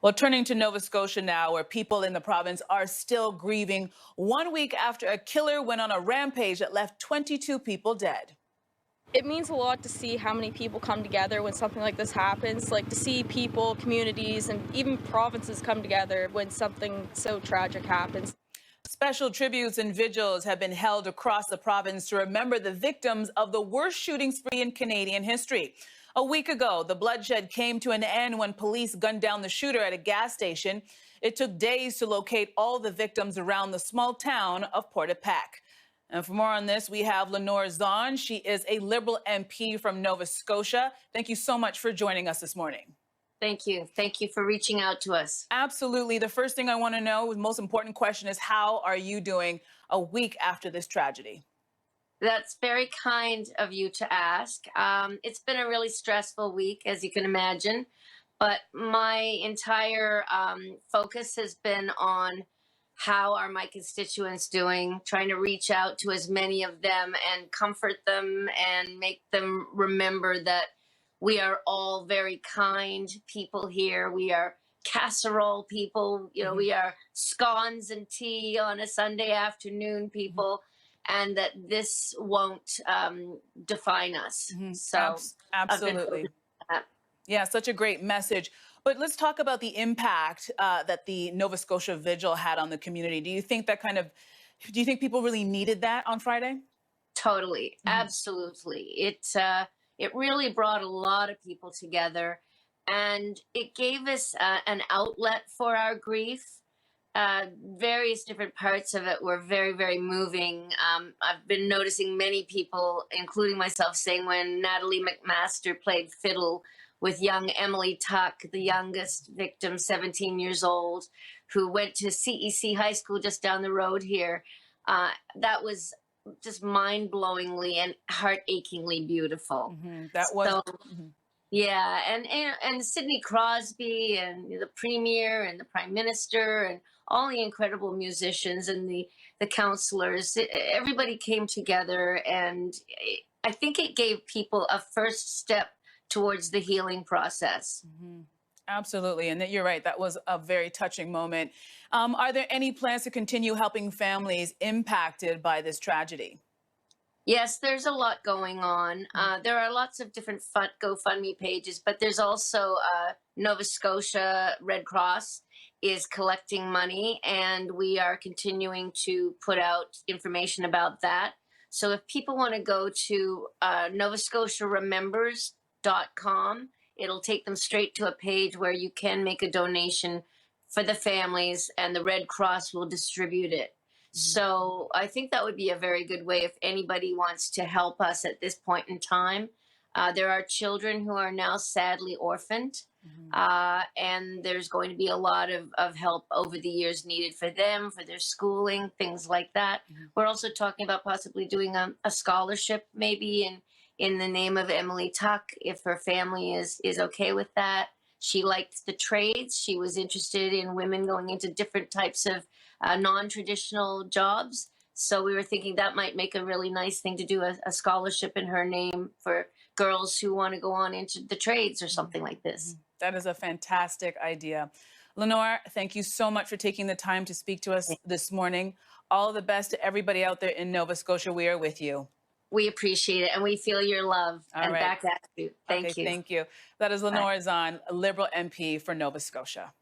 Well, turning to Nova Scotia now, where people in the province are still grieving 1 week after a killer went on a rampage that left 22 people dead. It means a lot to see how many people come together when something like this happens, like to see people, communities, and even provinces come together when something so tragic happens. Special tributes and vigils have been held across the province to remember the victims of the worst shooting spree in Canadian history. A week ago, the bloodshed came to an end when police gunned down the shooter at a gas station. It took days to locate all the victims around the small town of Portapac. And for more on this, we have Lenore Zahn. She is a Liberal MP from Nova Scotia. Thank you so much for joining us this morning. Thank you. Thank you for reaching out to us. Absolutely. The first thing I want to know, the most important question is, how are you doing a week after this tragedy? That's very kind of you to ask. It's been a really stressful week, as you can imagine, but my entire focus has been on how are my constituents doing, trying to reach out to as many of them and comfort them and make them remember that we are all very kind people here. We are casserole people, we are scones and tea on a Sunday afternoon people, and that this won't define us. So Absolutely. Yeah, such a great message. But let's talk about the impact that the Nova Scotia Vigil had on the community. Do you think people really needed that on Friday? Totally, absolutely. It really brought a lot of people together, and it gave us an outlet for our grief. Various different parts of it were very, very moving. I've been noticing many people, including myself, saying when Natalie McMaster played fiddle with young Emily Tuck, the youngest victim, 17 years old, who went to CEC High School just down the road here. That was just mind-blowingly and heart-achingly beautiful. That was. So, yeah, and Sidney Crosby and the Premier and the Prime Minister and all the incredible musicians and the counselors, everybody came together, and I think it gave people a first step towards the healing process. Absolutely. And you're right. That was a very touching moment. Are there any plans to continue helping families impacted by this tragedy? Yes, there's a lot going on. There are lots of different GoFundMe pages, but there's also Nova Scotia Red Cross is collecting money, and we are continuing to put out information about that. So if people want to go to novascotiaremembers.com, it'll take them straight to a page where you can make a donation for the families, and the Red Cross will distribute it. So I think that would be a very good way if anybody wants to help us at this point in time. There are children who are now sadly orphaned, and there's going to be a lot of help over the years needed for them, for their schooling, things like that. We're also talking about possibly doing a scholarship maybe in the name of Emily Tuck, if her family is okay with that. She liked the trades. She was interested in women going into different types of non-traditional jobs. So we were thinking that might make a really nice thing to do, a scholarship in her name for girls who want to go on into the trades or something like this. That is a fantastic idea. Lenore, thank you so much for taking the time to speak to us this morning. All the best to everybody out there in Nova Scotia. We are with you. We appreciate it, and we feel your love. Back at you. Thank you. Thank you. That is Lenore Zahn, Liberal MP for Nova Scotia.